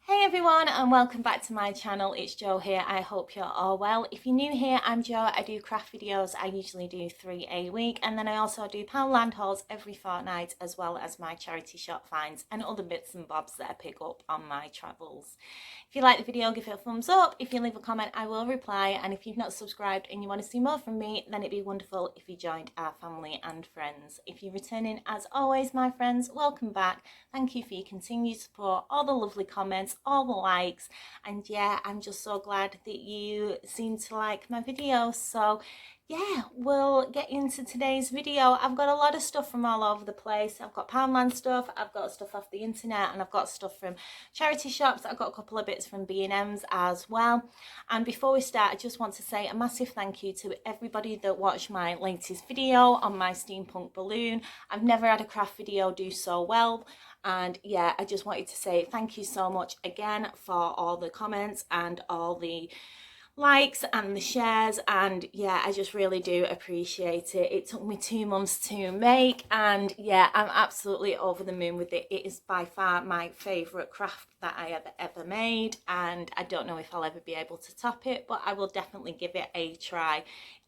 Hey everyone, and welcome back to my channel. It's Jo here. I hope you're all well. If you're new here, I'm Jo. I do craft videos. I usually do 3 a week, and then I also do Poundland hauls every fortnight, as well as my charity shop finds and other bits and bobs that I pick up on my travels. If you like the video, give it a thumbs up. If you leave a comment, I will reply, and if you've not subscribed and you want to see more from me, then it'd be wonderful if you joined our family and friends. If you're returning, as always, my friends, welcome back. Thank you for your continued support, all the lovely comments, all the likes, and yeah, I'm just so glad that you seem to like my videos. So yeah, we'll get into today's video. I've got a lot of stuff from all over the place. I've got Poundland stuff, I've got stuff off the internet, and I've got stuff from charity shops. I've got a couple of bits from B&M's as well. And before we start, I just want to say a massive thank you to everybody that watched my latest video on my steampunk balloon. I've never had a craft video do so well. And yeah, I just wanted to say thank you so much again for all the comments and all the likes and the shares, and yeah, I just really do appreciate it. It took me 2 months to make, and yeah, I'm absolutely over the moon with it. It is by far my favourite craft that I have ever made, and I don't know if I'll ever be able to top it, but I will definitely give it a try.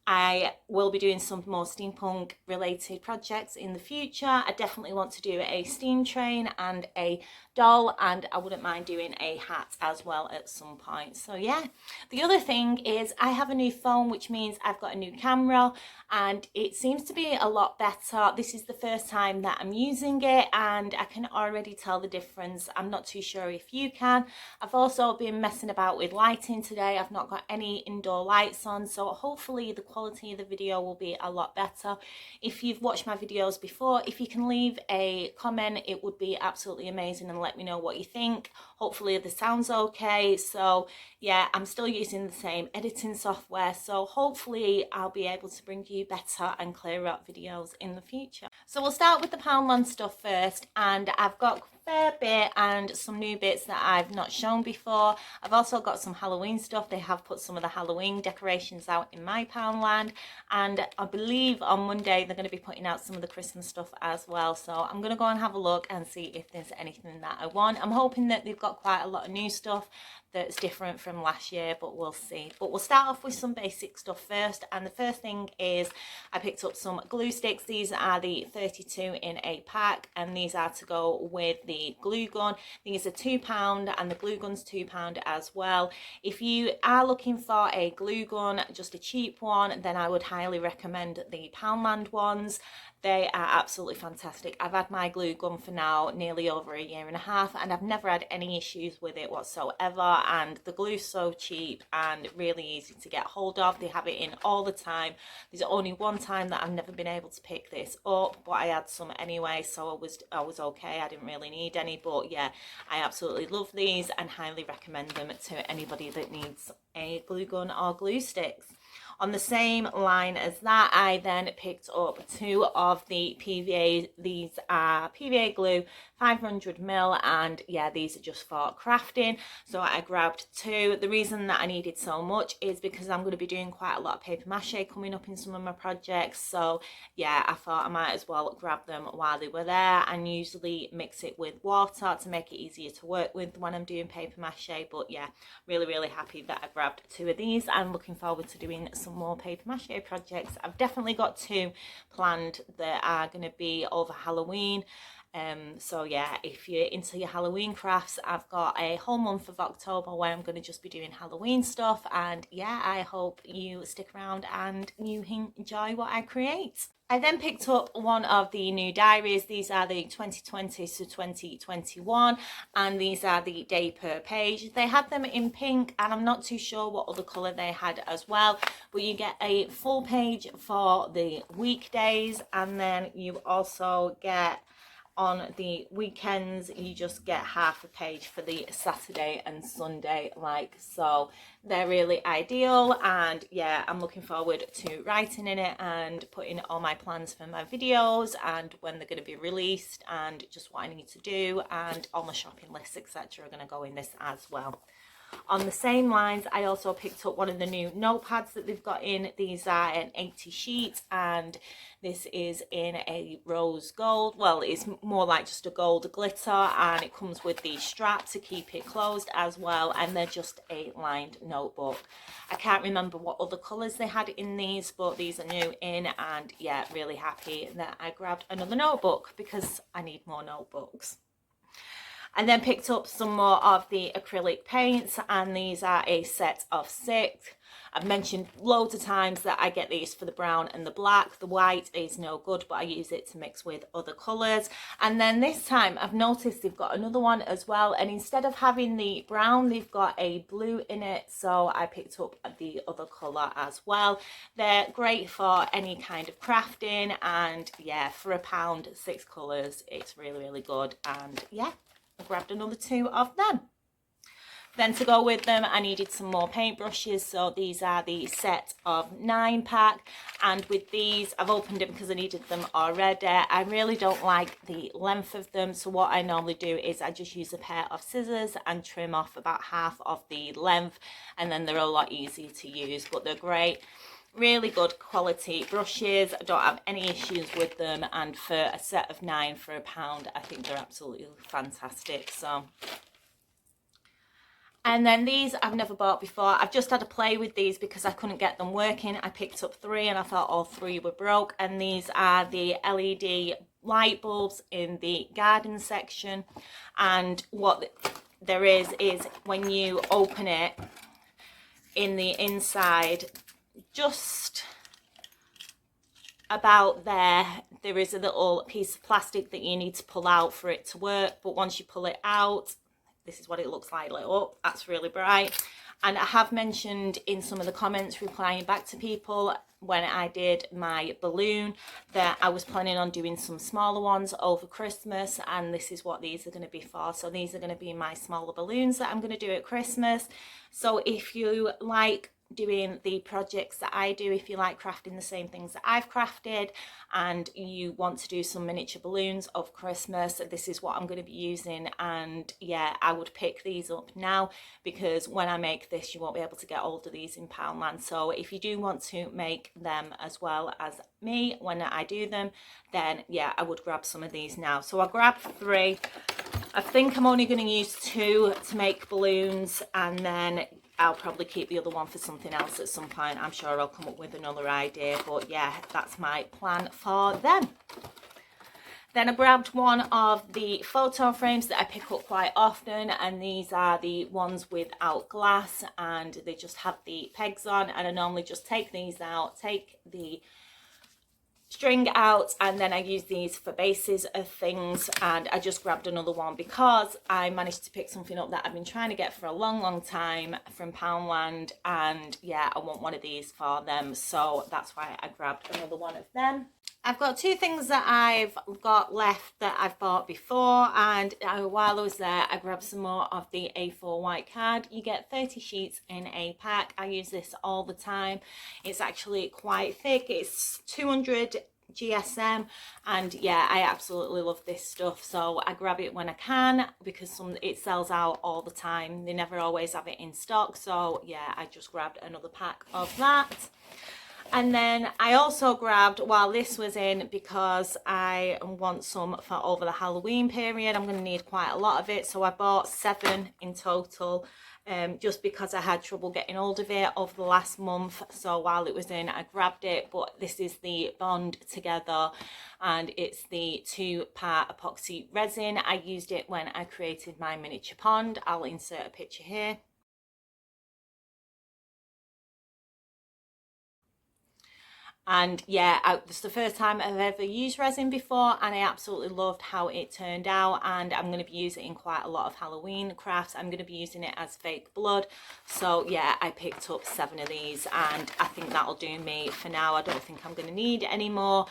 I will be doing some more steampunk related projects in the future. I definitely want to do a steam train and a doll, and I wouldn't mind doing a hat as well at some point. So yeah, the other thing is I have a new phone, which means I've got a new camera, and it seems to be a lot better. This is the first time that I'm using it, and I can already tell the difference. I'm not too sure if you can. I've also been messing about with lighting today. I've not got any indoor lights on, so hopefully the quality of the video will be a lot better. If you've watched my videos before, if you can leave a comment, it would be absolutely amazing, and let me know what you think. Hopefully the sound's okay. So yeah, I'm still using the same editing software, so hopefully I'll be able to bring you better and clearer videos in the future. So we'll start with the Poundland stuff first, and I've got a fair bit and some new bits that I've not shown before. I've also got some Halloween stuff. They have put some of the Halloween decorations out in my Poundland, and I believe on Monday they're going to be putting out some of the Christmas stuff as well. So I'm going to go and have a look and see if there's anything that I want. I'm hoping that they've got quite a lot of new stuff that's different from last year, but we'll see. But we'll start off with some basic stuff first, and the first thing is I picked up some glue sticks. These are the 32 in a pack, and these are to go with the glue gun. These are £2 and the glue gun's £2 as well. If you are looking for a glue gun, just a cheap one, then I would highly recommend the Poundland ones. They are absolutely fantastic. I've had my glue gun for now nearly over a year and a half, and I've never had any issues with it whatsoever, and the glue's so cheap and really easy to get hold of. They have it in all the time. There's only one time that I've never been able to pick this up, but I had some anyway, so I was okay. I didn't really need any, but yeah, I absolutely love these and highly recommend them to anybody that needs a glue gun or glue sticks. On the same line as that, I then picked up 2 of the PVA. These are PVA glue, 500ml, and yeah, these are just for crafting. So I grabbed 2. The reason that I needed so much is because I'm going to be doing quite a lot of paper mache coming up in some of my projects. So yeah, I thought I might as well grab them while they were there, and usually mix it with water to make it easier to work with when I'm doing paper mache. But yeah, really happy that I grabbed 2 of these. I'm looking forward to doing some more paper mache projects. I've definitely got 2 planned that are going to be over Halloween. So yeah, if you're into your Halloween crafts, I've got a whole month of October where I'm going to just be doing Halloween stuff, and yeah, I hope you stick around and you enjoy what I create. I then picked up one of the new diaries. These are the 2020 to 2021, and these are the day per page. They had them in pink, and I'm not too sure what other colour they had as well, but you get a full page for the weekdays, and then you also get, on the weekends, you just get half a page for the Saturday and Sunday, like so. They're really ideal, and yeah, I'm looking forward to writing in it and putting all my plans for my videos and when they're going to be released and just what I need to do, and all my shopping lists, etc., are going to go in this as well. On the same lines, I also picked up one of the new notepads that they've got in. These are an 80 sheet, and this is in a rose gold. Well, it's more like just a gold glitter, and it comes with the strap to keep it closed as well, and they're just a lined notebook. I can't remember what other colours they had in these, but these are new in, and yeah, really happy that I grabbed another notebook because I need more notebooks. And then picked up some more of the acrylic paints, and these are a set of 6. I've mentioned loads of times that I get these for the brown and the black. The white is no good, but I use it to mix with other colours. And then this time I've noticed they've got another one as well, and instead of having the brown, they've got a blue in it, so I picked up the other colour as well. They're great for any kind of crafting, and yeah, for £1, 6 colours, it's really, really good. And yeah, I grabbed another 2 of them. Then to go with them, I needed some more paintbrushes, so these are the set of 9 pack, and with these, I've opened them because I needed them already. I really don't like the length of them, so what I normally do is I just use a pair of scissors and trim off about half of the length, and then they're a lot easier to use, but they're great. Really good quality brushes. I don't have any issues with them, and for a set of 9 for £1, I think they're absolutely fantastic. So, and then these I've never bought before. I've just had to play with these because I couldn't get them working. I picked up 3 and I thought all 3 were broke, and these are the LED light bulbs in the garden section. And what there is when you open it, in the inside, just about there is a little piece of plastic that you need to pull out for it to work, but once you pull it out, this is what it looks like lit up. That's really bright. And I have mentioned in some of the comments replying back to people when I did my balloon that I was planning on doing some smaller ones over Christmas, and this is what these are going to be for. So these are going to be my smaller balloons that I'm going to do at Christmas. So if you like doing the projects that I do, if you like crafting the same things that I've crafted and you want to do some miniature balloons of Christmas, this is what I'm going to be using. And yeah, I would pick these up now because when I make this, you won't be able to get hold of these in Poundland. So if you do want to make them as well as me when I do them, then yeah, I would grab some of these now. So I grabbed 3. I think I'm only going to use 2 to make balloons, and then I'll probably keep the other one for something else at some point. I'm sure I'll come up with another idea, but yeah, that's my plan for them. Then I grabbed one of the photo frames that I pick up quite often, and these are the ones without glass, and they just have the pegs on, and I normally just take these out, take the string out, and then I use these for bases of things. And I just grabbed another one because I managed to pick something up that I've been trying to get for a long time from Poundland, and yeah, I want one of these for them, so that's why I grabbed another one of them. I've got 2 things that I've got left that I've bought before, and while I was there I grabbed some more of the A4 white card. You get 30 sheets in a pack. I use this all the time. It's actually quite thick. It's 200 GSM, and yeah, I absolutely love this stuff, so I grab it when I can because it sells out all the time. They never always have it in stock, so yeah, I just grabbed another pack of that. And then I also grabbed, while this was in, because I want some for over the Halloween period, I'm going to need quite a lot of it, so I bought 7 in total. Just because I had trouble getting hold of it over the last month, so while it was in I grabbed it. But this is the Bond Together, and it's the 2-part epoxy resin. I used it when I created my miniature pond. I'll insert a picture here. And yeah, it's the first time I've ever used resin before, and I absolutely loved how it turned out, and I'm going to be using it in quite a lot of Halloween crafts. I'm going to be using it as fake blood, so yeah, I picked up 7 of these, and I think that'll do me for now. I don't think I'm going to need any more.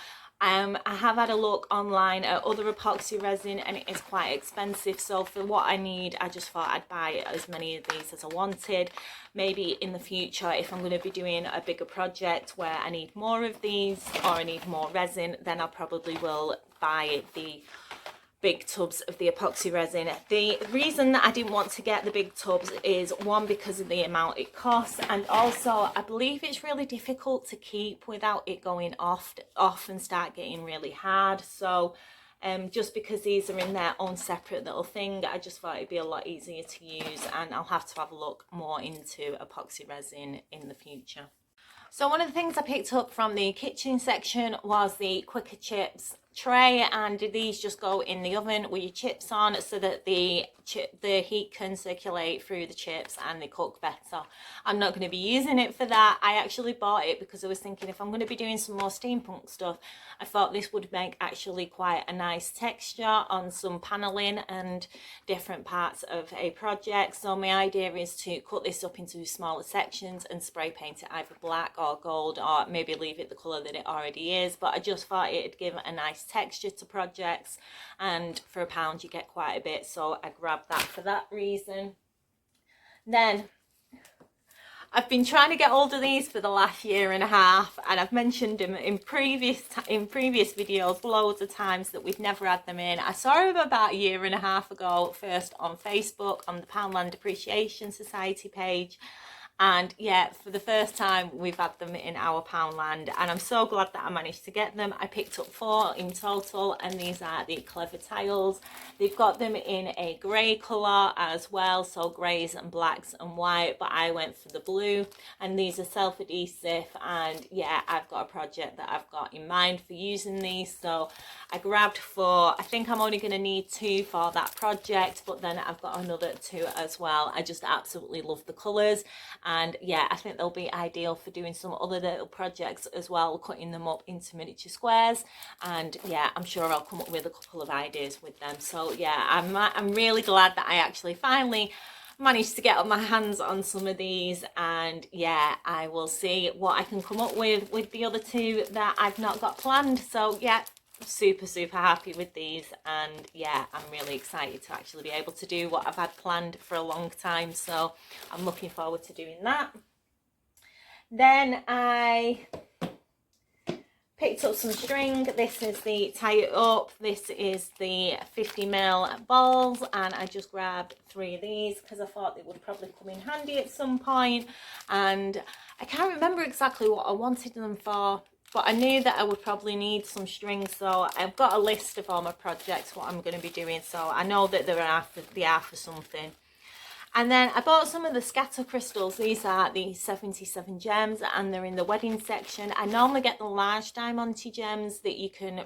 I have had a look online at other epoxy resin, and it is quite expensive, so for what I need, I just thought I'd buy as many of these as I wanted. Maybe in the future, if I'm going to be doing a bigger project where I need more of these or I need more resin, then I probably will buy the big tubs of the epoxy resin. The reason that I didn't want to get the big tubs is one, because of the amount it costs, and also I believe it's really difficult to keep without it going off and start getting really hard. So just because these are in their own separate little thing, I just thought it'd be a lot easier to use, and I'll have to have a look more into epoxy resin in the future. So one of the things I picked up from the kitchen section was the quicker chips tray, and these just go in the oven with your chips on so that the heat can circulate through the chips and they cook better. I'm not going to be using it for that. I actually bought it because I was thinking if I'm going to be doing some more steampunk stuff, I thought this would make actually quite a nice texture on some paneling and different parts of a project. So my idea is to cut this up into smaller sections and spray paint it either black or gold, or maybe leave it the colour that it already is. But I just thought it'd give a nice texture to projects, and for £1 you get quite a bit, so I grabbed that for that reason. Then I've been trying to get hold of these for the last year and a half, and I've mentioned them in previous videos loads of times that we've never had them in. I saw them about a year and a half ago, first on Facebook on the Poundland Appreciation Society page, and yeah, for the first time we've had them in our Poundland, and I'm so glad that I managed to get them. I picked up 4 in total, and these are the Clever tiles. They've got them in a grey colour as well, so greys and blacks and white, but I went for the blue, and these are self-adhesive, and yeah, I've got a project that I've got in mind for using these, so I grabbed 4. I think I'm only going to need 2 for that project, but then I've got another 2 as well. I just absolutely love the colours, and yeah, I think they'll be ideal for doing some other little projects as well, cutting them up into miniature squares, and yeah, I'm sure I'll come up with a couple of ideas with them. So yeah, I'm really glad that I actually finally managed to get my hands on some of these, and yeah, I will see what I can come up with the other 2 that I've not got planned. So yeah, super happy with these, and yeah, I'm really excited to actually be able to do what I've had planned for a long time, so I'm looking forward to doing that. Then I picked up some string. This is the tie it up. This is the 50mm balls, and I just grabbed 3 of these because I thought they would probably come in handy at some point, and I can't remember exactly what I wanted them for, but I knew that I would probably need some string, so I've got a list of all my projects, what I'm going to be doing, so I know that they are for something. And then I bought some of the scatter crystals. These are the 77 gems, and they're in the wedding section. I normally get the large diamante gems that you can,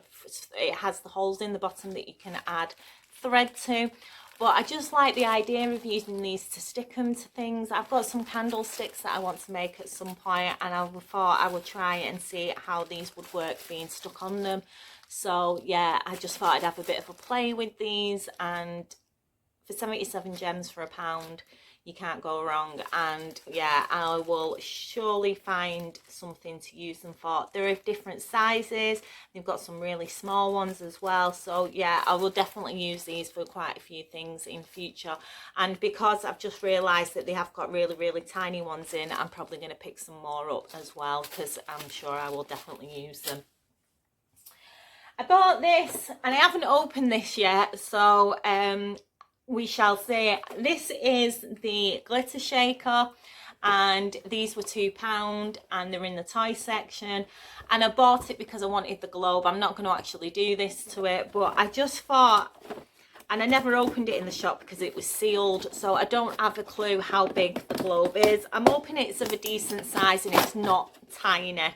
it has the holes in the bottom that you can add thread to. But I just like the idea of using these to stick them to things. I've got some candlesticks that I want to make at some point, and I thought I would try and see how these would work being stuck on them. So yeah, I just thought I'd have a bit of a play with these, and for 77 gems for £1, you can't go wrong. And yeah, I will surely find something to use them for. They're of different sizes. They've got some really small ones as well. So yeah, I will definitely use these for quite a few things in future. And because I've just realised that they have got really tiny ones in, I'm probably going to pick some more up as well, because I'm sure I will definitely use them. I bought this, and I haven't opened this yet, so we shall see. This is the glitter shaker, and these were £2, and they're in the toy section, and I bought it because I wanted the globe. I'm not going to actually do this to it, but I just thought, and I never opened it in the shop because it was sealed, so I don't have a clue how big the globe is. I'm hoping it's of a decent size and it's not tiny,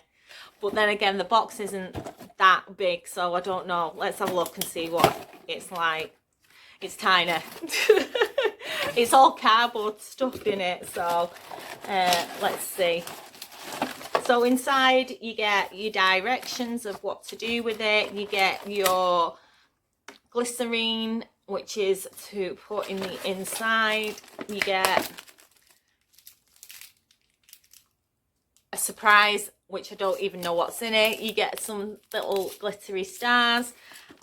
but then again, the box isn't that big, so I don't know. Let's have a look and see what it's like. It's tiny. It's all cardboard stuffed in it, so let's see. So inside you get your directions of what to do with it. You get your glycerine, which is to put in the inside. You get a surprise, which I don't even know what's in it. You get some little glittery stars,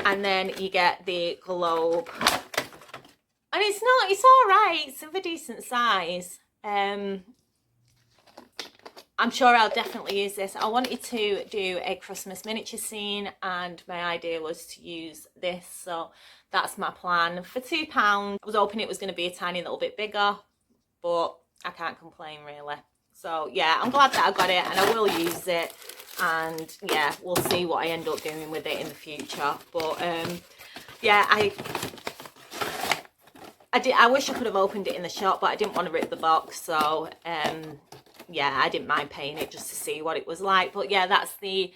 and then you get the globe. And it's all right, it's of a decent size. I'm sure I'll definitely use this. I wanted to do a Christmas miniature scene and my idea was to use this, so that's my plan. For £2, I was hoping it was going to be a tiny little bit bigger, but I can't complain really. So yeah, I'm glad that I got it and I will use it, and yeah, we'll see what I end up doing with it in the future. But yeah, I wish I could have opened it in the shop, but I didn't want to rip the box, so yeah, I didn't mind paying it just to see what it was like. But yeah, that's the,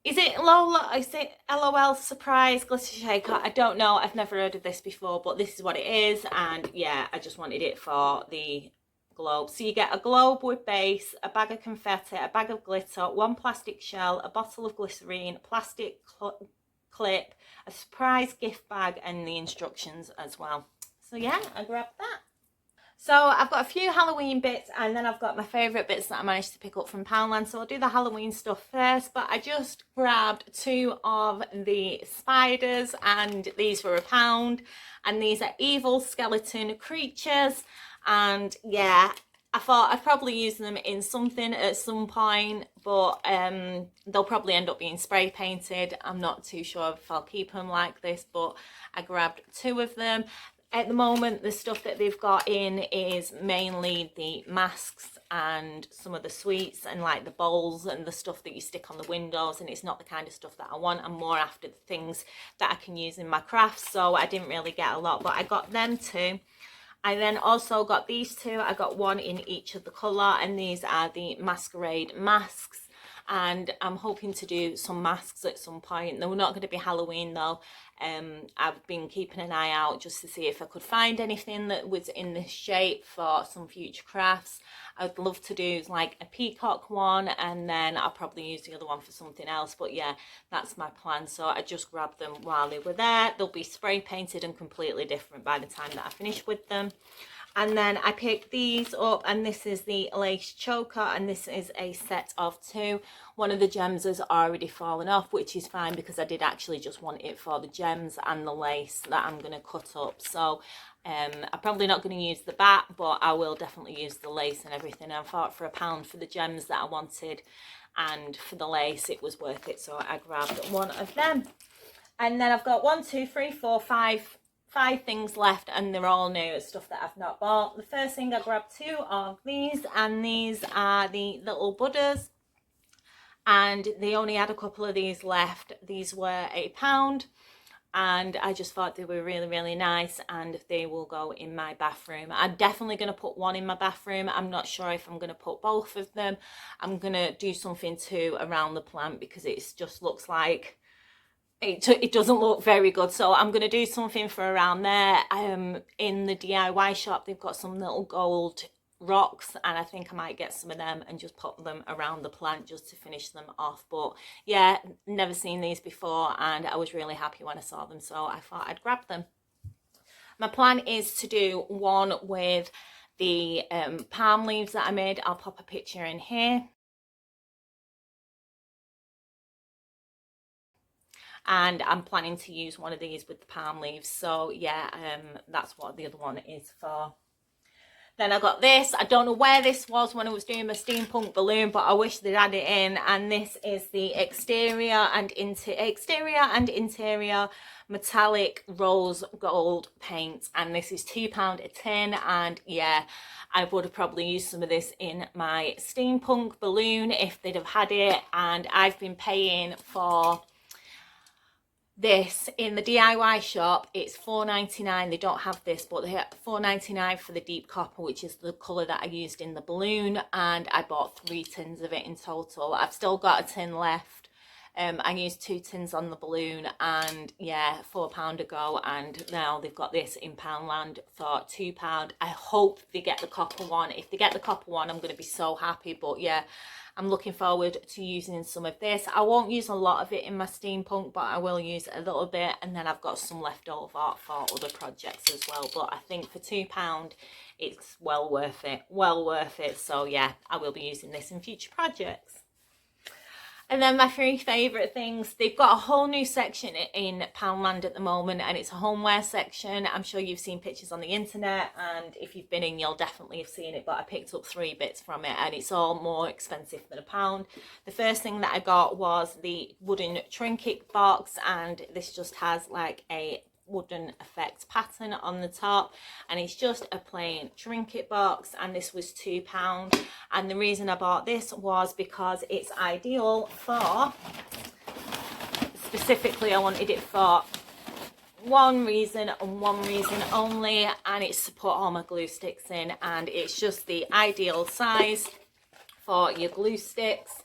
is it LOL Surprise Glitter Shaker? I don't know, I've never heard of this before, but this is what it is. And yeah, I just wanted it for the globe. So you get a globe with base, a bag of confetti, a bag of glitter, one plastic shell, a bottle of glycerine, plastic clip, a surprise gift bag, and the instructions as well. So yeah, I grabbed that. So I've got a few Halloween bits, and then I've got my favourite bits that I managed to pick up from Poundland. So I'll do the Halloween stuff first, but I just grabbed 2 of the spiders, and these were £1. And these are evil skeleton creatures. And yeah, I thought I'd probably use them in something at some point, but they'll probably end up being spray painted. I'm not too sure if I'll keep them like this, but I grabbed 2 of them. At the moment, the stuff that they've got in is mainly the masks and some of the sweets and like the bowls and the stuff that you stick on the windows, and it's not the kind of stuff that I want. I'm more after the things that I can use in my crafts, so I didn't really get a lot, but I got them 2. I then also got these 2. I got 1 in each of the colour, and these are the masquerade masks. And I'm hoping to do some masks at some point. They're not going to be Halloween though. I've been keeping an eye out just to see if I could find anything that was in this shape for some future crafts. I'd love to do like a peacock one, and then I'll probably use the other one for something else. But yeah, that's my plan. So I just grabbed them while they were there. They'll be spray painted and completely different by the time that I finish with them. And then I picked these up, and this is the lace choker, and this is a set of 2. One of the gems has already fallen off, which is fine because I did actually just want it for the gems and the lace that I'm going to cut up. So I'm probably not going to use the back, but I will definitely use the lace and everything. I thought for £1 for the gems that I wanted, and for the lace it was worth it, so I grabbed 1 of them. And then I've got 1, 2, 3, 4, 5 things left, and they're all new, stuff that I've not bought. The first thing I grabbed 2 of these, and these are the little Buddhas, and they only had a couple of these left. These were £1, and I just thought they were really, really nice, and they will go in my bathroom. I'm definitely going to put 1 in my bathroom. I'm not sure if I'm going to put both of them. I'm going to do something too around the plant because it just looks like it doesn't look very good, so I'm going to do something for around there. In the DIY shop they've got some little gold rocks, and I think I might get some of them and just put them around the plant just to finish them off. But yeah, never seen these before, and I was really happy when I saw them, so I thought I'd grab them. My plan is to do one with the palm leaves that I made. I'll pop a picture in here. And I'm planning to use one of these with the palm leaves. So yeah, that's what the other one is for. Then I got this. I don't know where this was when I was doing my steampunk balloon, but I wish they'd had it in. And this is the exterior and interior metallic rose gold paint, and this is £2 a tin. And yeah, I would have probably used some of this in my steampunk balloon if they'd have had it. And I've been paying for this in the DIY shop. It's £4.99. They don't have this, but they have £4.99 for the deep copper, which is the colour that I used in the balloon, and I bought 3 tins of it in total. I've still got a tin left. I used 2 tins on the balloon, and yeah, £4 ago, and now they've got this in Poundland for £2. I hope they get the copper one. If they get the copper one, I'm going to be so happy. But yeah, I'm looking forward to using some of this. I won't use a lot of it in my steampunk, but I will use a little bit, and then I've got some left over for other projects as well. But I think for £2 it's well worth it, so yeah, I will be using this in future projects. And then my three favourite things, they've got a whole new section in Poundland at the moment, and it's a homeware section. I'm sure you've seen pictures on the internet, and if you've been in, you'll definitely have seen it, but I picked up 3 bits from it, and it's all more expensive than £1. The first thing that I got was the wooden trinket box, and this just has like a wooden effect pattern on the top, and it's just a plain trinket box, and this was £2. And the reason I bought this was because it's ideal for, specifically I wanted it for one reason and one reason only, and it's to put all my glue sticks in, and it's just the ideal size for your glue sticks.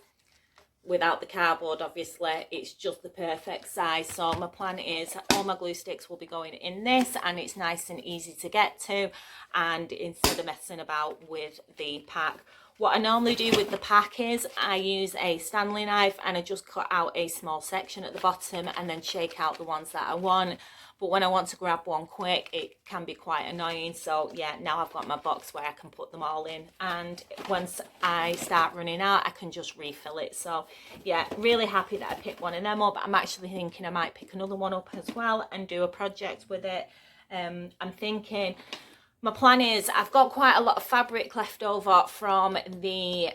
Without the cardboard, obviously, it's just the perfect size. So my plan is all my glue sticks will be going in this, and it's nice and easy to get to, and instead of messing about with the pack. What I normally do with the pack is I use a Stanley knife, and I just cut out a small section at the bottom and then shake out the ones that I want. But when I want to grab one quick, it can be quite annoying. So yeah, now I've got my box where I can put them all in, and once I start running out, I can just refill it. So yeah, really happy that I picked one of them up. I'm actually thinking I might pick another one up as well and do a project with it. I'm thinking, my plan is, I've got quite a lot of fabric left over from the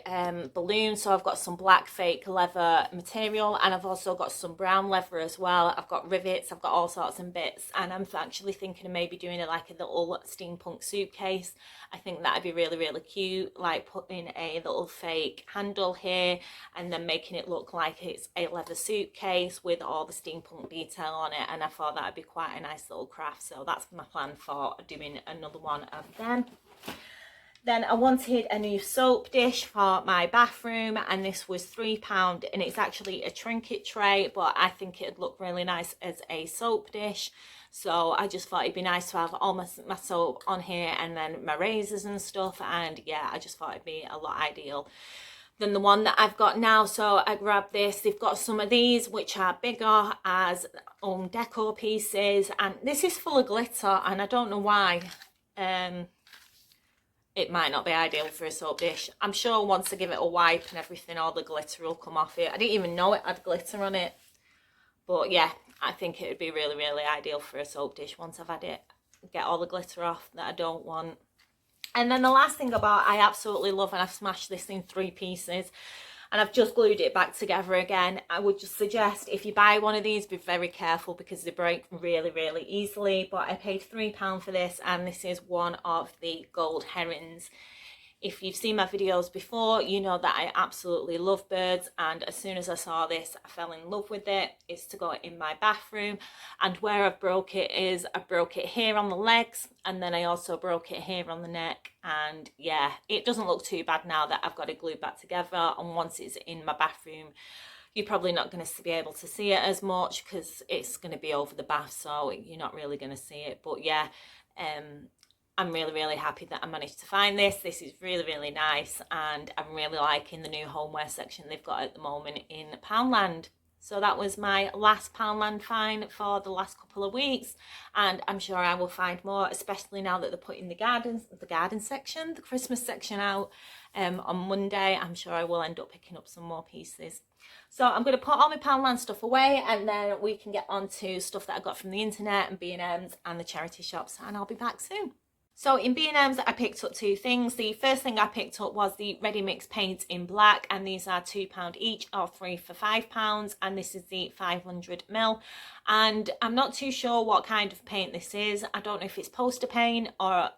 balloon, so I've got some black fake leather material, and I've also got some brown leather as well. I've got rivets, I've got all sorts of bits, and I'm actually thinking of maybe doing it like a little steampunk suitcase. I think that'd be really, really cute, like putting a little fake handle here and then making it look like it's a leather suitcase with all the steampunk detail on it, and I thought that'd be quite a nice little craft. So that's my plan for doing another one of them. Then I wanted a new soap dish for my bathroom, and this was £3, and it's actually a trinket tray, but I think it'd look really nice as a soap dish. So I just thought it'd be nice to have all my soap on here, and then my razors and stuff, and yeah, I just thought it'd be a lot ideal than the one that I've got now. So I grabbed this. They've got some of these which are bigger as decor pieces, and this is full of glitter, and I don't know why. It might not be ideal for a soap dish. I'm sure once I give it a wipe and everything, all the glitter will come off it. I didn't even know it had glitter on it. But yeah, I think it would be really, really ideal for a soap dish once I've had it. Get all the glitter off that I don't want. And then the last thing I bought, I absolutely love, and I've smashed this in 3 pieces. And I've just glued it back together again. I would just suggest, if you buy one of these, be very careful because they break really, really easily. But I paid £3 for this, and this is one of the gold herrings. If you've seen my videos before, you know that I absolutely love birds, and as soon as I saw this, I fell in love with it. It's to go in my bathroom, and where I've broke it is, I broke it here on the legs, and then I also broke it here on the neck, and yeah, it doesn't look too bad now that I've got it glued back together, and once it's in my bathroom, you're probably not going to be able to see it as much because it's going to be over the bath, so you're not really going to see it. But yeah, I'm really, really happy that I managed to find this. This is really, really nice, and I'm really liking the new homeware section they've got at the moment in Poundland. So that was my last Poundland find for the last couple of weeks, and I'm sure I will find more, especially now that they're putting the garden section, the Christmas section out on Monday. I'm sure I will end up picking up some more pieces. So I'm going to put all my Poundland stuff away, and then we can get on to stuff that I got from the internet and B&M's and the charity shops, and I'll be back soon. So in B&M's, I picked up 2 things. The first thing I picked up was the ready mix paints in black, and these are £2 each, or 3 for £5, and this is the 500ml. And I'm not too sure what kind of paint this is. I don't know if it's poster paint or...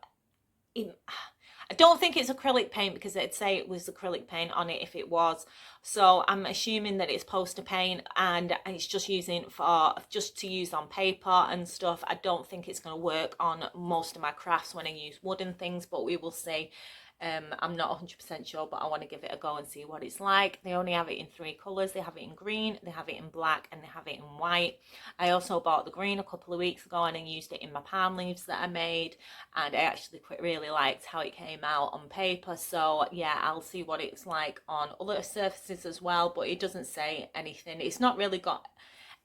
I don't think it's acrylic paint, because it'd say it was acrylic paint on it if it was. So I'm assuming that it's poster paint, and it's just to use on paper and stuff. I don't think it's going to work on most of my crafts when I use wooden things, but we will see. I'm not 100% sure, but I want to give it a go and see what it's like. They only have it in 3 colours. They have it in green, they have it in black, and they have it in white. I also bought the green a couple of weeks ago, and I used it in my palm leaves that I made, and I actually really liked how it came out on paper. So yeah, I'll see what it's like on other surfaces as well, but it doesn't say anything. It's not really got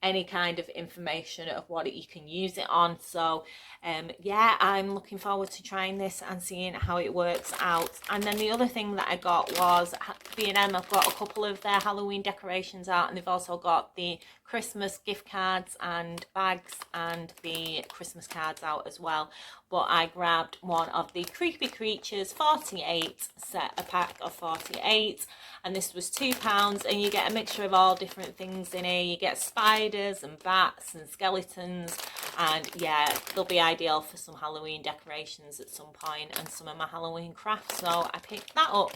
any kind of information of what you can use it on. So yeah, I'm looking forward to trying this and seeing how it works out. And then the other thing that I got was B&M have got a couple of their Halloween decorations out, and they've also got the Christmas gift cards and bags and the Christmas cards out as well. But I grabbed one of the Creepy Creatures 48 set, a pack of 48, and this was £2, and you get a mixture of all different things in here. You get spiders and bats and skeletons, and yeah, they'll be ideal for some Halloween decorations at some point and some of my Halloween crafts. So I picked that up.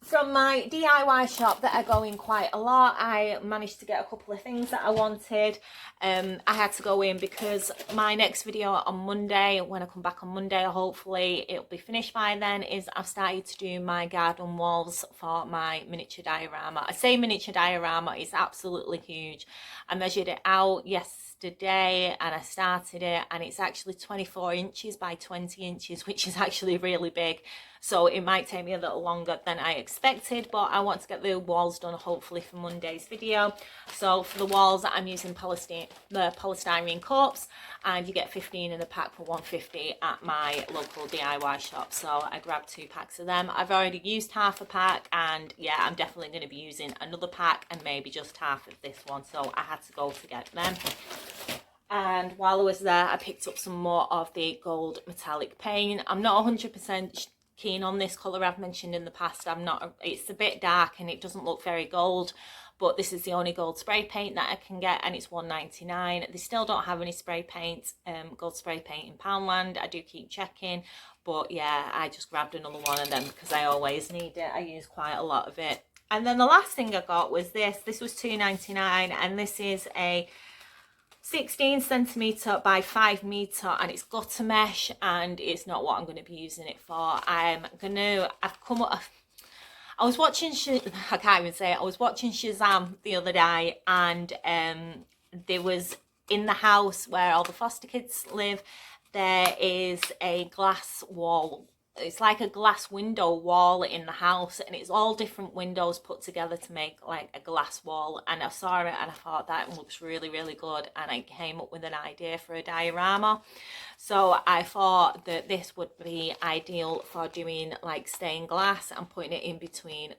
From my DIY shop that I go in quite a lot, I managed to get a couple of things that I wanted. I had to go in because my next video on Monday, when I come back on Monday, hopefully it'll be finished by then, is I've started to do my garden walls for my miniature diorama. I say miniature diorama, it's absolutely huge. I measured it out yesterday and I started it, and it's actually 24 inches by 20 inches, which is actually really big. So it might take me a little longer than I expected, but I want to get the walls done hopefully for Monday's video. So for the walls, I'm using polystyrene cups, and you get 15 in a pack for £1.50 at my local DIY shop. So I grabbed 2 packs of them. I've already used half a pack, and yeah, I'm definitely going to be using another pack and maybe just half of this one. So I had to go to get them. And while I was there, I picked up some more of the gold metallic paint. I'm not 100% keen on this colour. I've mentioned in the past, it's a bit dark and it doesn't look very gold, but this is the only gold spray paint that I can get, and it's £1.99. They still don't have any spray paint, gold spray paint in Poundland. I do keep checking, but yeah, I just grabbed another one of them because I always need it. I use quite a lot of it. And then the last thing I got was this was £2.99, and this is a 16 centimetre by 5 metre, and it's gutter mesh, and it's not what I'm going to be using it for. I was watching Shazam the other day, and there was, in the house where all the foster kids live, there is a glass wall. It's like a glass window wall in the house, and it's all different windows put together to make like a glass wall. And I saw it and I thought that looks really, really good, and I came up with an idea for a diorama. So I thought that this would be ideal for doing like stained glass and putting it in between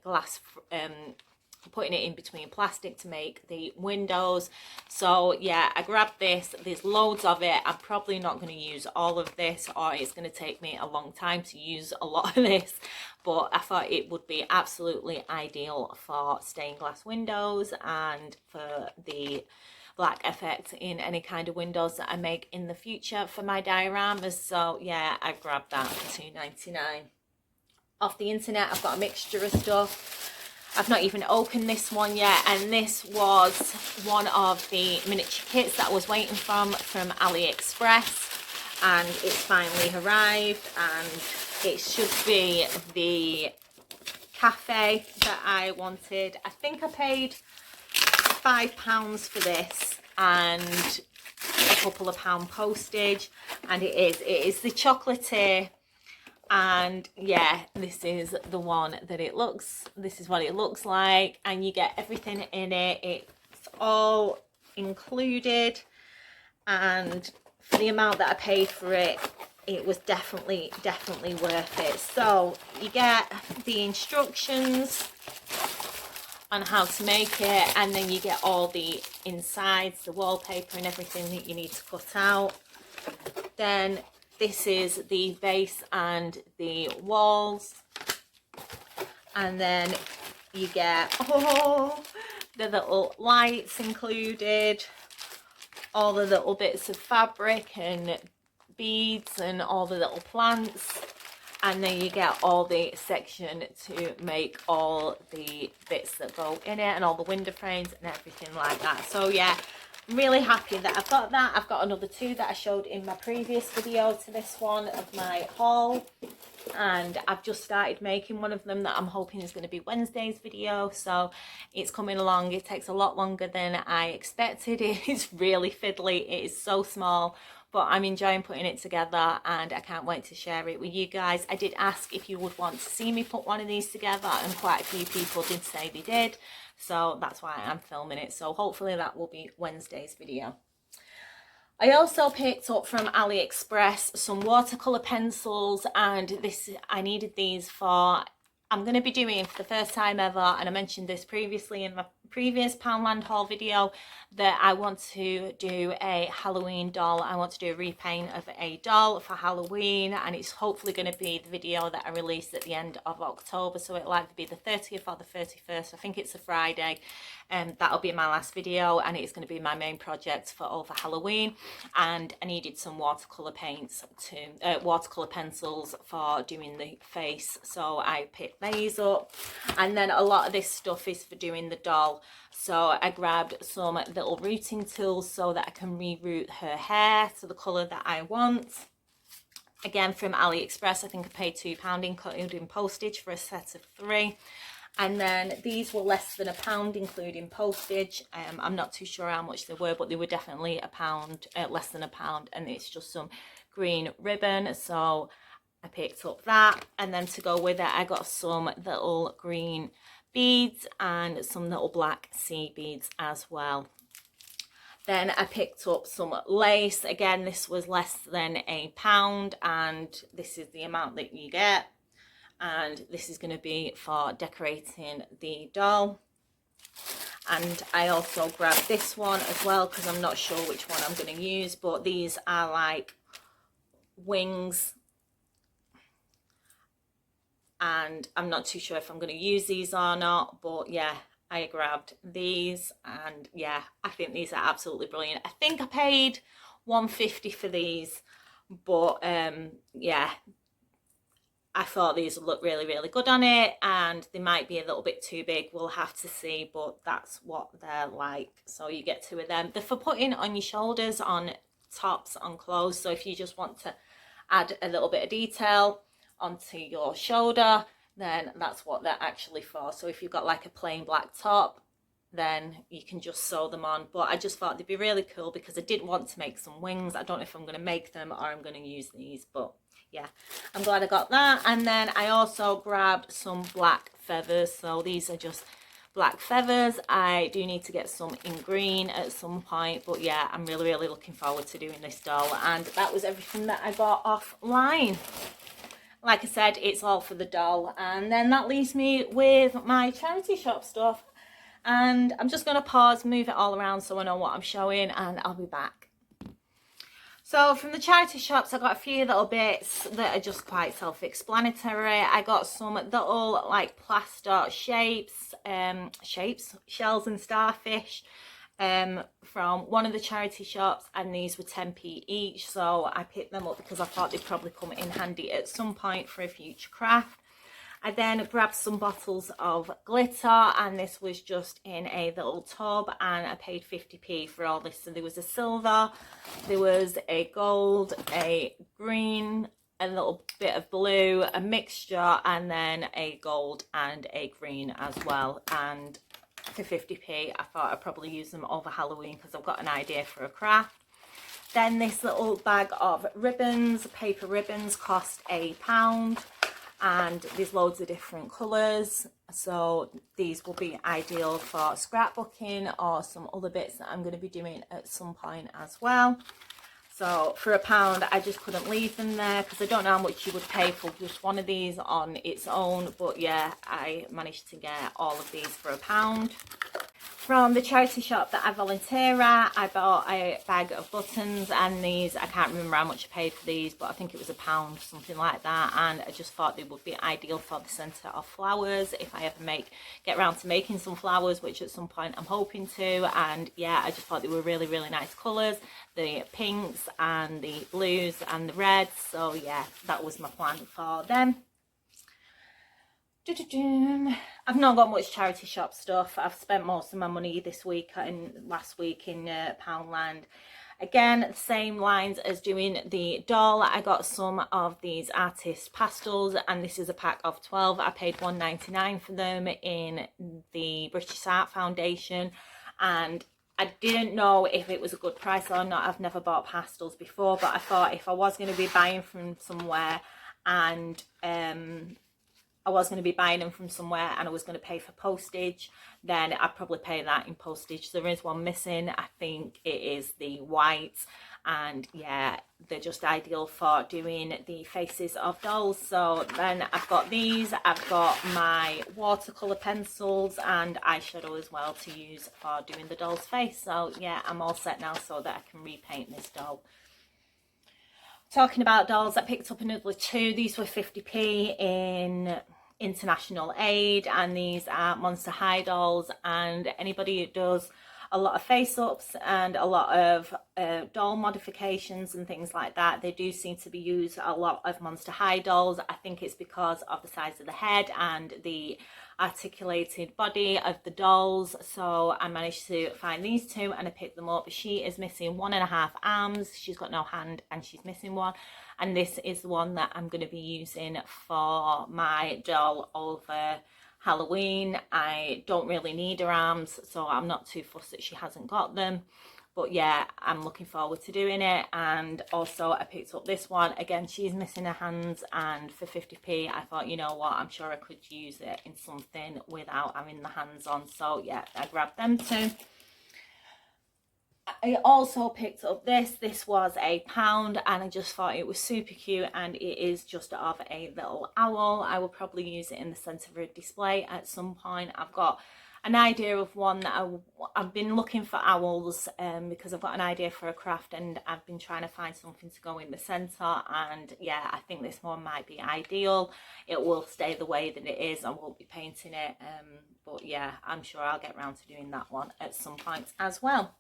plastic to make the windows. So yeah, I grabbed this. There's loads of it. I'm probably not going to use all of this, or it's going to take me a long time to use a lot of this, but I thought it would be absolutely ideal for stained glass windows and for the black effect in any kind of windows that I make in the future for my dioramas. So yeah, I grabbed that for £2.99 off the internet. I've got a mixture of stuff. I've not even opened this one yet, and this was one of the miniature kits that I was waiting from Aliexpress, and it's finally arrived, and it should be the cafe that I wanted. I think I paid £5 for this and a couple of pound postage, and it is the chocolatier. And yeah, this is the one that this is what it looks like, and you get everything in it. It's all included, and for the amount that I paid for it, it was definitely worth it. So you get the instructions on how to make it, and then you get all the insides, the wallpaper and everything that you need to cut out. Then this is the base and the walls, and then you get the little lights included, all the little bits of fabric and beads and all the little plants, and then you get all the section to make all the bits that go in it and all the window frames and everything like that. So yeah, I'm really happy that I've got that. I've got another 2 that I showed in my previous video to this one of my haul, and I've just started making one of them that I'm hoping is going to be Wednesday's video. So it's coming along. It takes a lot longer than I expected. It is really fiddly. It is so small, but I'm enjoying putting it together and I can't wait to share it with you guys. I did ask if you would want to see me put one of these together, and quite a few people did say they did, so that's why I'm filming it. So hopefully that will be Wednesday's video. I also picked up from Aliexpress some watercolour pencils, and this, I needed these for, I'm going to be doing for the first time ever, and I mentioned this previously in my previous Poundland haul video, that I want to do a Halloween doll. I want to do a repaint of a doll for Halloween, and it's hopefully going to be the video that I release at the end of October, so it'll either be the 30th or the 31st. I think it's a Friday, and that'll be my last video, and it's going to be my main project for over Halloween. And I needed some watercolour paints to watercolour pencils for doing the face, so I picked these up. And then a lot of this stuff is for doing the doll, so I grabbed some little rooting tools so that I can reroot her hair to the colour that I want. Again, from AliExpress. I think I paid £2 including postage for a set of 3. And then these were less than £1 including postage. I'm not too sure how much they were, but they were definitely £1, less than £1, and it's just some green ribbon, so I picked up that. And then to go with it, I got some little green beads and some little black sea beads as well. Then I picked up some lace. Again, this was less than £1, and this is the amount that you get. And this is going to be for decorating the doll. And I also grabbed this one as well because I'm not sure which one I'm going to use, but these are like wings, and I'm not too sure if I'm going to use these or not, but yeah, I grabbed these, and yeah, I think these are absolutely brilliant. I think I paid £1.50 for these, but yeah, I thought these would look really, really good on it, and they might be a little bit too big. We'll have to see, but that's what they're like. So you get 2 of them. They're for putting on your shoulders, on tops, on clothes. So if you just want to add a little bit of detail onto your shoulder, then that's what they're actually for. So if you've got like a plain black top, then you can just sew them on. But I just thought they'd be really cool because I did want to make some wings. I don't know if I'm going to make them or I'm going to use these, but yeah, I'm glad I got that. And then I also grabbed some black feathers. So these are just black feathers. I do need to get some in green at some point, but yeah, I'm really, really looking forward to doing this doll. And that was everything that I got offline. Like I said, it's all for the doll. And then that leaves me with my charity shop stuff. And I'm just going to pause, move it all around so I know what I'm showing, and I'll be back. So from the charity shops, I got a few little bits that are just quite self-explanatory. I got some little like plaster shapes, shells and starfish from one of the charity shops, and these were 10p each, so I picked them up because I thought they'd probably come in handy at some point for a future craft. I then grabbed some bottles of glitter, and this was just in a little tub, and I paid 50p for all this. So there was a silver, there was a gold, a green, a little bit of blue, a mixture, and then a gold and a green as well. And for 50p, I thought I'd probably use them over Halloween because I've got an idea for a craft. Then this little bag of ribbons, paper ribbons, cost £1. And there's loads of different colours, so these will be ideal for scrapbooking or some other bits that I'm going to be doing at some point as well. So for £1, I just couldn't leave them there because I don't know how much you would pay for just one of these on its own, but yeah, I managed to get all of these for £1. From the charity shop that I volunteer at, I bought a bag of buttons, and these, I can't remember how much I paid for these, but I think it was £1, something like that, and I just thought they would be ideal for the centre of flowers if I ever get around to making some flowers, which at some point I'm hoping to. And yeah, I just thought they were really, really nice colours, the pinks and the blues and the reds, so yeah, that was my plan for them. I've not got much charity shop stuff. I've spent most of my money this week and last week in Poundland. Again, the same lines as doing the doll. I got some of these artist pastels, and this is a pack of 12. I paid £1.99 for them in the British Art Foundation, and I didn't know if it was a good price or not. I've never bought pastels before, but I thought if I was going to be buying from somewhere and I was going to be buying them from somewhere and I was going to pay for postage, then I'd probably pay that in postage. There is one missing. I think it is the white, and yeah, they're just ideal for doing the faces of dolls. So then I've got these, I've got my watercolour pencils and eyeshadow as well to use for doing the doll's face. So yeah, I'm all set now so that I can repaint this doll. Talking about dolls, I picked up another two. These were 50p in international aid, and these are Monster High dolls. And anybody who does a lot of face-ups and a lot of doll modifications and things like that, they do seem to be used a lot of Monster High dolls. I think it's because of the size of the head and the articulated body of the dolls. So I managed to find these two and I picked them up. She is missing 1.5 arms, she's got no hand, and she's missing one. And this is the one that I'm going to be using for my doll over Halloween. I don't really need her arms, so I'm not too fussed that she hasn't got them. But yeah, I'm looking forward to doing it. And also I picked up this one. Again, she's missing her hands, and for 50p I thought, you know what, I'm sure I could use it in something without having the hands on. So yeah, I grabbed them too. I also picked up this was £1 and I just thought it was super cute, and it is just of a little owl. I will probably use it in the centre of a display at some point. I've got an idea of one that I've been looking for owls because I've got an idea for a craft, and I've been trying to find something to go in the centre, and yeah, I think this one might be ideal. It will stay the way that it is. I won't be painting it, but yeah, I'm sure I'll get around to doing that one at some point as well.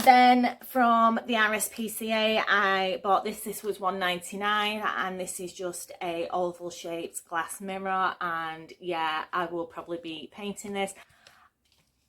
Then from the RSPCA I bought this. This was £1.99 and this is just a oval shaped glass mirror, and yeah, I will probably be painting this.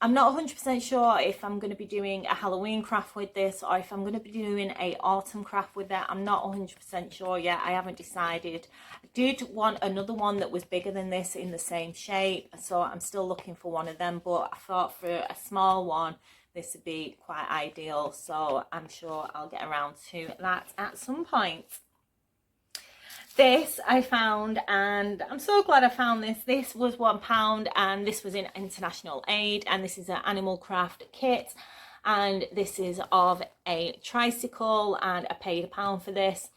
I'm not 100% sure if I'm going to be doing a Halloween craft with this or if I'm going to be doing a autumn craft with it. I'm not 100% sure yet. I haven't decided. I did want another one that was bigger than this in the same shape, so I'm still looking for one of them, but I thought for a small one this would be quite ideal, so I'm sure I'll get around to that at some point. This I found, and I'm so glad I found this. This was £1 and this was in international aid, and this is an animal craft kit, and this is of a tricycle, and I paid £1 for this.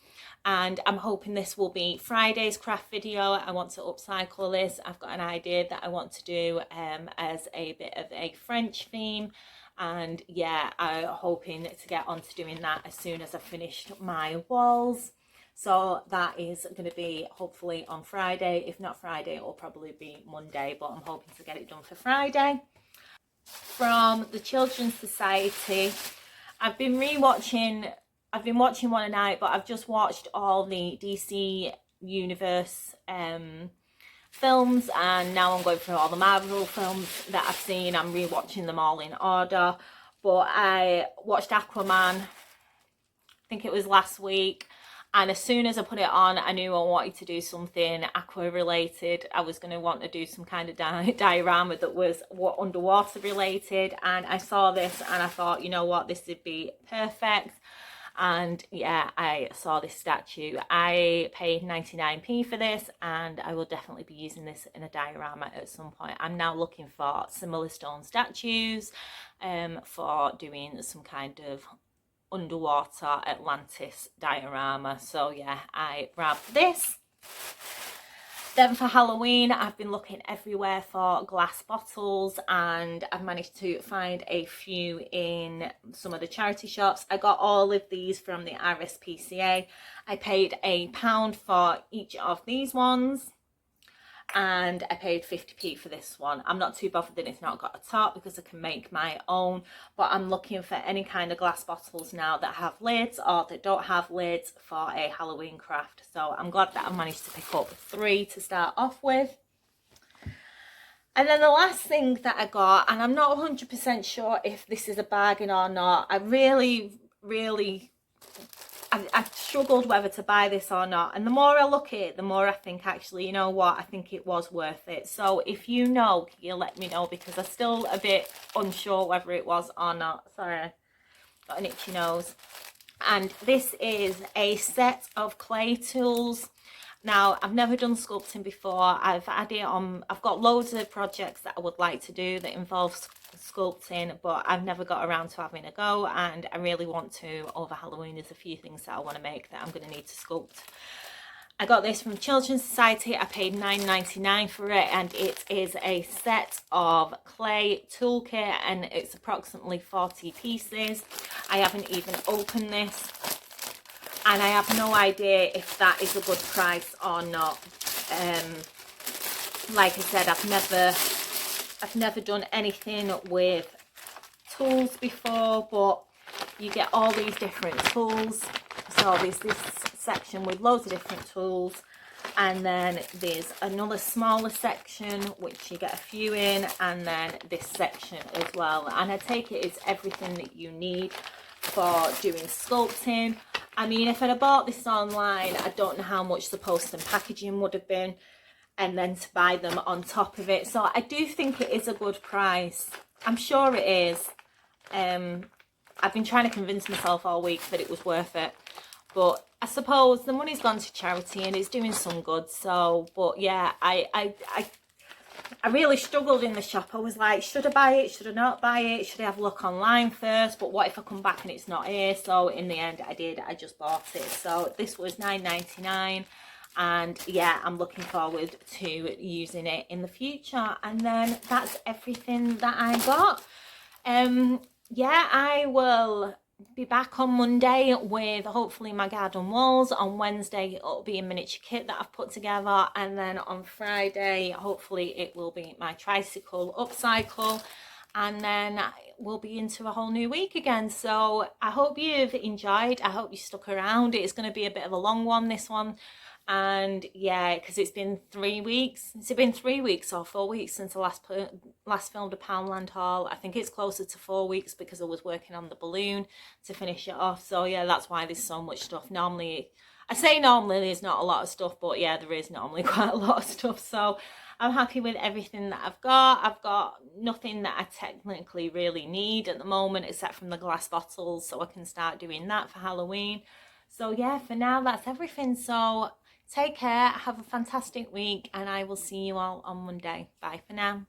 And I'm hoping this will be Friday's craft video. I want to upcycle this. I've got an idea that I want to do as a bit of a French theme. And yeah, I'm hoping to get on to doing that as soon as I've finished my walls. So that is going to be hopefully on Friday. If not Friday, it will probably be Monday, but I'm hoping to get it done for Friday. From the Children's Society, I've been watching one a night, but I've just watched all the DC Universe films, and now I'm going through all the Marvel films that I've seen. I'm rewatching them all in order. But I watched Aquaman, I think it was last week, and as soon as I put it on, I knew I wanted to do something aqua related. I was going to want to do some kind of diorama that was underwater related, and I saw this and I thought, you know what, this would be perfect. And yeah, I saw this statue. I paid 99p for this, and I will definitely be using this in a diorama at some point. I'm now looking for similar stone statues for doing some kind of underwater Atlantis diorama. So yeah, I grabbed this. Then for Halloween, I've been looking everywhere for glass bottles, and I've managed to find a few in some of the charity shops. I got all of these from the RSPCA. I paid £1 for each of these ones, and I paid 50p for this one. I'm not too bothered that it's not got a top because I can make my own, but I'm looking for any kind of glass bottles now that have lids or that don't have lids for a Halloween craft. So I'm glad that I managed to pick up 3 to start off with. And then the last thing that I got, and I'm not 100% sure if this is a bargain or not, I I struggled whether to buy this or not, and the more I look at it, the more I think, actually, you know what, I think it was worth it. So if you know, can you let me know, because I'm still a bit unsure whether it was or not. Sorry, got an itchy nose. And this is a set of clay tools. Now, I've never done sculpting before. I've got loads of projects that I would like to do that involve sculpting, but I've never got around to having a go, and I really want to over Halloween. There's a few things that I want to make that I'm going to need to sculpt. I got this from Children's Society. I paid $9.99 for it, and it is a set of clay toolkit, and it's approximately 40 pieces. I haven't even opened this, and I have no idea if that is a good price or not. Like I said, I've never done anything with tools before, but you get all these different tools. So there's this section with loads of different tools, and then there's another smaller section which you get a few in, and then this section as well. And I take it it's everything that you need for doing sculpting. I mean, if I'd have bought this online, I don't know how much the post and packaging would have been, and then to buy them on top of it. So I do think it is a good price. I'm sure it is. I've been trying to convince myself all week that it was worth it, but I suppose the money's gone to charity and it's doing some good. So, but yeah, I really struggled in the shop. I was like, should I buy it? Should I not buy it? Should I have a look online first? But what if I come back and it's not here? So in the end, I did. I just bought it. So this was $9.99. And yeah, I'm looking forward to using it in the future. And then that's everything that I got. Yeah, I will be back on Monday with hopefully my garden walls. On Wednesday it'll be a miniature kit that I've put together, and then on Friday hopefully it will be my tricycle upcycle, and then we'll be into a whole new week again. So I hope you've enjoyed. I hope you stuck around. It's going to be a bit of a long one, this one. And yeah, because it's been 3 weeks. Has it been 3 weeks or 4 weeks since I last filmed a Poundland haul? I think it's closer to 4 weeks because I was working on the balloon to finish it off. So yeah, that's why there's so much stuff. Normally, I say normally there's not a lot of stuff, but yeah, there is normally quite a lot of stuff. So I'm happy with everything that I've got. I've got nothing that I technically really need at the moment except from the glass bottles, so I can start doing that for Halloween. So yeah, for now that's everything. So take care, have a fantastic week, and I will see you all on Monday. Bye for now.